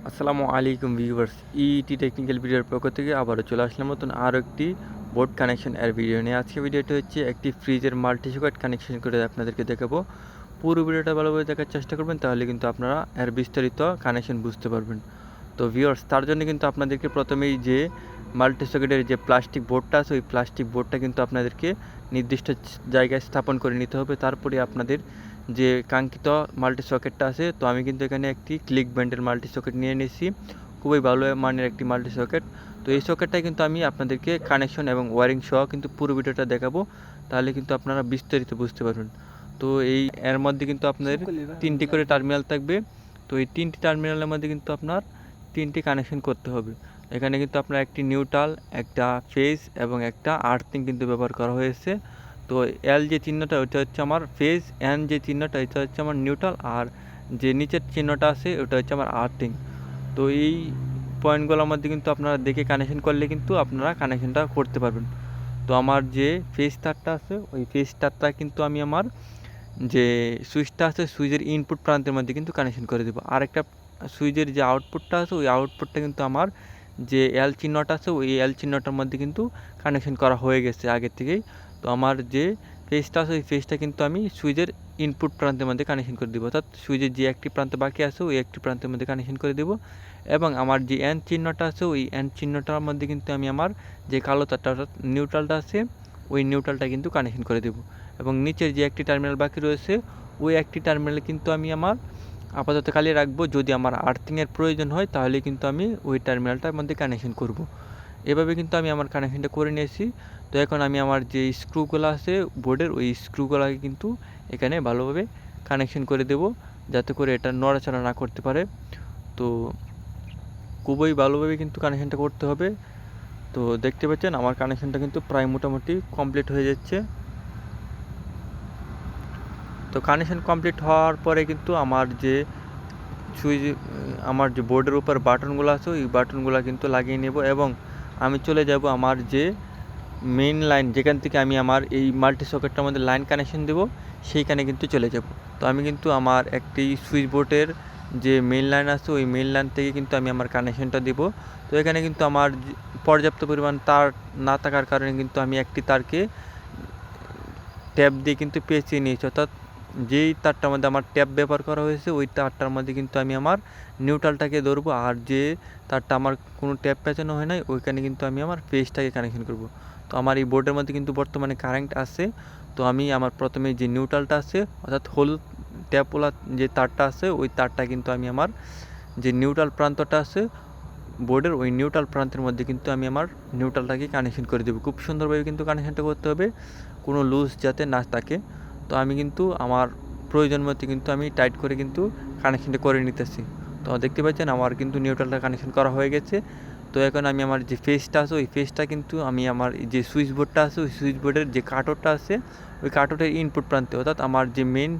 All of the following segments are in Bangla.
আসসালামু আলাইকুম ভিউয়ার্স, ইটি টেকনিক্যাল ভিডিওর পক্ষ থেকে আবারও চলে আসলাম নতুন আরও একটি বোর্ড কানেকশন এর ভিডিও নিয়ে। আজকে ভিডিওটি হচ্ছে একটি ফ্রিজের মাল্টি সকেট কানেকশন করে আপনাদেরকে দেখাবো। পুরো ভিডিওটা ভালোভাবে দেখার চেষ্টা করবেন, তাহলে কিন্তু আপনারা এর বিস্তারিত কানেকশন বুঝতে পারবেন। তো ভিউয়ার্স, তার জন্য কিন্তু আপনাদেরকে প্রথমেই যে মাল্টি সকেটের যে প্লাস্টিক বোর্ডটা আছে, ওই প্লাস্টিক বোর্ডটা কিন্তু আপনাদেরকে নির্দিষ্ট জায়গায় স্থাপন করে নিতে হবে। তারপরে আপনাদের যে কাঙ্ক্ষিত মাল্টি সকেটটা আছে, তো আমি কিন্তু এখানে একটি ক্লিক ব্যান্ডের মাল্টি সকেট নিয়ে নিয়েছি, খুবই ভালো মানের একটি মাল্টি সকেট। তো এই সকেটটা কিন্তু আমি আপনাদেরকে কানেকশন এবং ওয়ারিং সহ কিন্তু পুরো ভিডিওটা দেখাবো, তাহলে কিন্তু আপনারা বিস্তারিত বুঝতে পারবেন। তো এই এর মধ্যে কিন্তু আপনাদের 3টি করে টার্মিনাল থাকবে। তো এই 3টি টার্মিনালের মধ্যে কিন্তু আপনার 3টি কানেকশন করতে হবে। এখানে কিন্তু আপনার একটি নিউট্রাল, একটা ফেজ এবং একটা আর্থিং কিন্তু ব্যবহার করা হয়েছে। তো এল যে চিহ্নটা ওটা হচ্ছে আমার ফেজ, এন যে চিহ্নটা এটা হচ্ছে আমার নিউট্রাল, আর যে নিচের চিহ্নটা আছে ওটা হচ্ছে আমার আর্থিং। তো এই পয়েন্টগুলোর মধ্যে কিন্তু আপনারা দেখে কানেকশন করলে কিন্তু আপনারা কানেকশনটা করতে পারবেন। তো আমার যে ফেজ তারটা আছে, ওই ফেজ তারটা কিন্তু আমি আমার যে সুইচটা আছে সুইচের ইনপুট প্রান্তের মধ্যে কিন্তু কানেকশন করে দেবো। আর একটা সুইচের যে আউটপুটটা আছে, ওই আউটপুটটা কিন্তু আমার যে এল চিহ্নটা আছে, ওই এল চিহ্নটার মধ্যে কিন্তু কানেকশন করা হয়ে গেছে আগের থেকেই। তো আমার যে ফেজটা আছে, ওই ফেজটা কিন্তু আমি সুইচের ইনপুট প্রান্তের মধ্যে কানেকশন করে দেবো, অর্থাৎ সুইচের যে একটি প্রান্ত বাকি আছে ওই একটি প্রান্তের মধ্যে কানেকশন করে দেবো। এবং আমার যে এন চিহ্নটা আছে, ওই এন চিহ্নটার মধ্যে কিন্তু আমি আমার যে কালো তারটা অর্থাৎ নিউট্রালটা আছে, ওই নিউট্রালটা কিন্তু কানেকশন করে দেবো। এবং নিচের যে একটি টার্মিনাল বাকি রয়েছে, ওই একটি টার্মিনালে কিন্তু আমি আমার আপাতত খালি রাখবো। যদি আমার আর্থিংয়ের প্রয়োজন হয় তাহলে কিন্তু আমি ওই টার্মিনালটার মধ্যে কানেকশন করব। এভাবে কিন্তু আমি আমার কানেকশনটা করে নিয়েছি। তো এখন আমি আমার যে স্ক্রুগুলো আছে বোর্ডের, ওই স্ক্রুগুলোকে কিন্তু এখানে ভালোভাবে কানেকশন করে দেব, যাতে করে এটা নড়াচড়া না করতে পারে। তো খুবই ভালোভাবে কিন্তু কানেকশনটা করতে হবে। তো দেখতে পাচ্ছেন আমার কানেকশনটা কিন্তু প্রায় মোটামুটি কমপ্লিট হয়ে যাচ্ছে। তো কানেকশন কমপ্লিট হওয়ার পরে কিন্তু আমার যে সুইচ, আমার যে বোর্ডের উপর বাটনগুলো আছে, ওই বাটনগুলো কিন্তু লাগিয়ে নেব এবং আমি চলে যাব আমার যে মেইন লাইন, যেখান থেকে আমি আমার এই মাল্টি সকেটটার মধ্যে লাইন কানেকশন দেব, সেইখানে কিন্তু চলে যাব। তো আমি কিন্তু আমার একটি সুইচ বোর্ডের যে মেইন লাইন আছে, ওই মেইন লাইন থেকে কিন্তু আমি আমার কানেকশনটা দেব। তো এখানে কিন্তু আমার পর্যাপ্ত পরিমাণ তার না থাকার কারণে কিন্তু আমি একটি তারকে ট্যাপ দিয়ে কিন্তু পেঁচিয়ে নিয়েছি, অর্থাৎ যেই তারটার মধ্যে আমার ট্যাপ ব্যবহার করা হয়েছে, ওই তারটার মধ্যে কিন্তু আমি আমার নিউট্রালটাকে ধরবো, আর যে তারটা আমার কোনো ট্যাপ পেঁচানো হয় নাই, ওইখানে কিন্তু আমি আমার ফেজটাকে কানেকশন করব। তো আমার এই বোর্ডের মধ্যে কিন্তু বর্তমানে কারেন্ট আছে। তো আমি আমার প্রথমে যে নিউট্রালটা আছে, অর্থাৎ হলুদ ট্যাপওয়ালা যে তারটা আছে, ওই তারটা কিন্তু আমি আমার যে নিউট্রাল প্রান্তটা আছে বোর্ডের, ওই নিউট্রাল প্রান্তের মধ্যে কিন্তু আমি আমার নিউট্রালটাকে কানেকশন করে দেবো। খুব সুন্দরভাবে কিন্তু কানেকশনটা করতে হবে, কোনো লুজ যাতে না থাকে। তো আমি কিন্তু আমার প্রয়োজন মতো কিন্তু আমি টাইট করে কিন্তু কানেকশনটা করে নিতেছি। তো দেখতে পাচ্ছেন আমার কিন্তু নিউট্রালটা কানেকশন করা হয়ে গেছে। তো এখন আমি আমার যে ফেজটা আছে, ওই ফেজটা কিন্তু আমি আমার যে সুইচ বোর্ডটা আছে, ওই সুইচ বোর্ডের যে কাটরটা আছে, ওই কাটরের ইনপুট প্রান্তে, অর্থাৎ আমার যে মেইন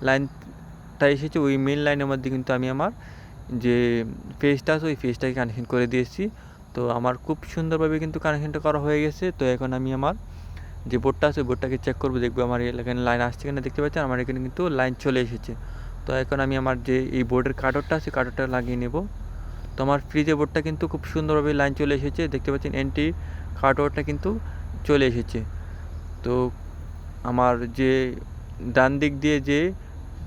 লাইনটা এসেছে, ওই মেইন লাইনের মধ্যে কিন্তু আমি আমার যে ফেজটা আছে, ওই ফেজটাকে কানেকশন করে দিয়েছি। তো আমার খুব সুন্দরভাবে কিন্তু কানেকশনটা করা হয়ে গেছে। তো এখন আমি আমার যে বোর্ডটা আছে, বোর্ডটাকে চেক করবো, দেখবো আমার এখানে লাইন আসছে কিনা। দেখতে পাচ্ছেন আমার এখানে কিন্তু লাইন চলে এসেছে। তো এখন আমি আমার যে এই বোর্ডের কাটরটা আছে, কাটরটা লাগিয়ে নেব। তো আমার ফ্রিজের বোর্ডটা কিন্তু খুব সুন্দরভাবে লাইন চলে এসেছে, দেখতে পাচ্ছেন এন্টি কাটরটা কিন্তু চলে এসেছে। তো আমার যে ডান দিক দিয়ে যে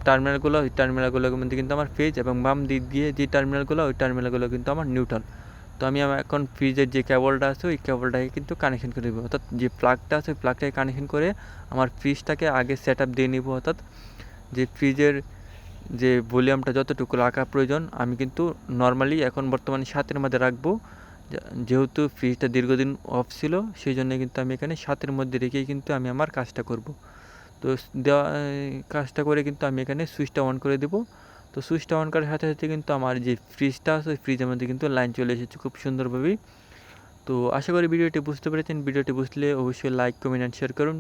টার্মিনালগুলো, ওই টার্মিনালগুলোর মধ্যে কিন্তু আমার ফেজ, এবং বাম দিক দিয়ে যে টার্মিনালগুলো, ওই টার্মিনালগুলো কিন্তু আমার নিউট্রাল। তো আমি এখন ফ্রিজের যে কেবলটা আছে, ওই কেবলটাকে কিন্তু কানেকশন করে দেবো, অর্থাৎ যে প্লাগটা আছে ওই প্লাগটাকে কানেকশন করে আমার ফ্রিজটাকে আগে সেট আপ দিয়ে নিব। অর্থাৎ যে ফ্রিজের যে ভলিউমটা যতটুকু রাখা প্রয়োজন, আমি কিন্তু নর্মালি এখন বর্তমানে 7-এর মধ্যে রাখবো। যেহেতু ফ্রিজটা দীর্ঘদিন অফ ছিল, সেই জন্য কিন্তু আমি এখানে 7-এর মধ্যে রেখেই কিন্তু আমি আমার কাজটা করব। তো দেওয়া কাজটা করে কিন্তু আমি এখানে সুইচটা অন করে দেবো। তো সুইচটা অন করার সাথে সাথে কিন্তু আমার যে ফ্রিজটা আছে, ওই ফ্রিজের মধ্যে কিন্তু লাইন চলে এসেছে খুব সুন্দরভাবেই। তো আশা করি ভিডিওটি বুঝতে পেরেছেন। ভিডিওটি বুঝলে অবশ্যই লাইক, কমেন্ট অ্যান্ড শেয়ার করুন।